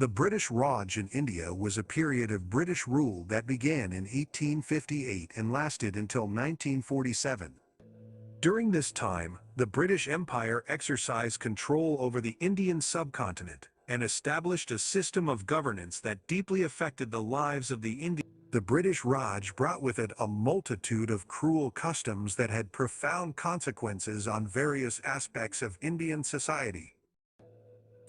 The British Raj in India was a period of British rule that began in 1858 and lasted until 1947. During this time, the British Empire exercised control over the Indian subcontinent and established a system of governance that deeply affected the lives of the Indians. The British Raj brought with it a multitude of cruel customs that had profound consequences on various aspects of Indian society.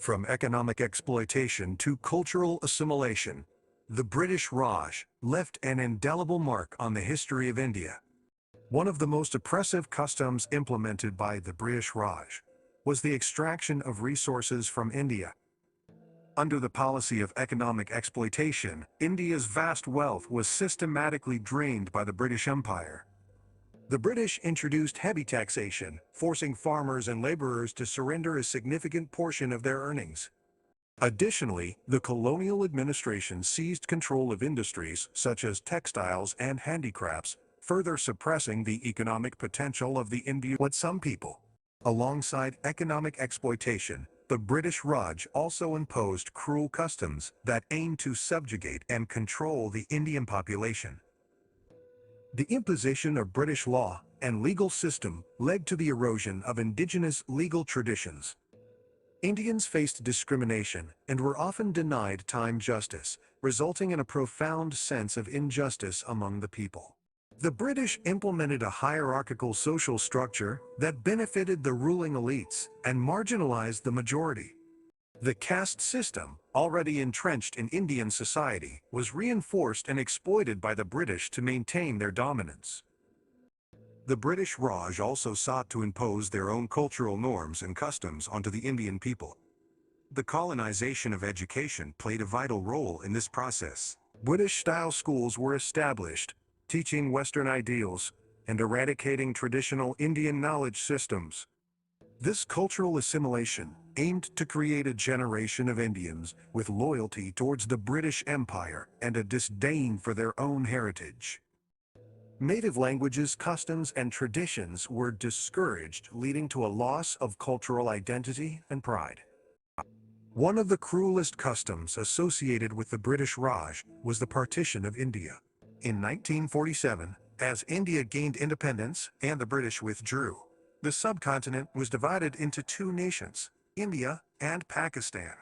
From economic exploitation to cultural assimilation, the British Raj left an indelible mark on the history of India. One of the most oppressive customs implemented by the British Raj was the extraction of resources from India. Under the policy of economic exploitation, India's vast wealth was systematically drained by the British Empire. The British introduced heavy taxation, forcing farmers and laborers to surrender a significant portion of their earnings. Additionally, the colonial administration seized control of industries such as textiles and handicrafts, further suppressing the economic potential of the Indian. What some people. Alongside economic exploitation, the British Raj also imposed cruel customs that aimed to subjugate and control the Indian population. The imposition of British law and legal system led to the erosion of indigenous legal traditions. Indians faced discrimination and were often denied time justice, resulting in a profound sense of injustice among the people. The British implemented a hierarchical social structure that benefited the ruling elites and marginalized the majority. The caste system, already entrenched in Indian society, was reinforced and exploited by the British to maintain their dominance. The British Raj also sought to impose their own cultural norms and customs onto the Indian people. The colonization of education played a vital role in this process. British-style schools were established, teaching Western ideals and eradicating traditional Indian knowledge systems. This cultural assimilation aimed to create a generation of Indians with loyalty towards the British Empire and a disdain for their own heritage. Native languages, customs, and traditions were discouraged, leading to a loss of cultural identity and pride. One of the cruelest customs associated with the British Raj was the partition of India. In 1947, as India gained independence and the British withdrew, the subcontinent was divided into two nations, India and Pakistan.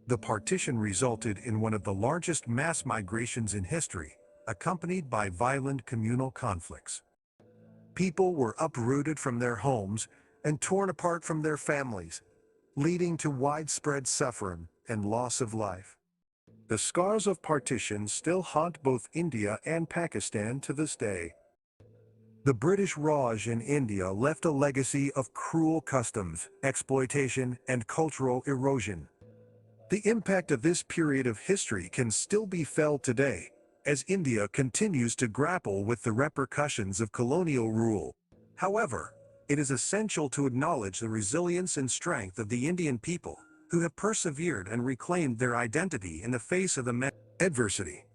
The partition resulted in one of the largest mass migrations in history, accompanied by violent communal conflicts. People were uprooted from their homes and torn apart from their families, leading to widespread suffering and loss of life. The scars of partition still haunt both India and Pakistan to this day. The British Raj in India left a legacy of cruel customs, exploitation, and cultural erosion. The impact of this period of history can still be felt today, as India continues to grapple with the repercussions of colonial rule. However, it is essential to acknowledge the resilience and strength of the Indian people, who have persevered and reclaimed their identity in the face of the adversity.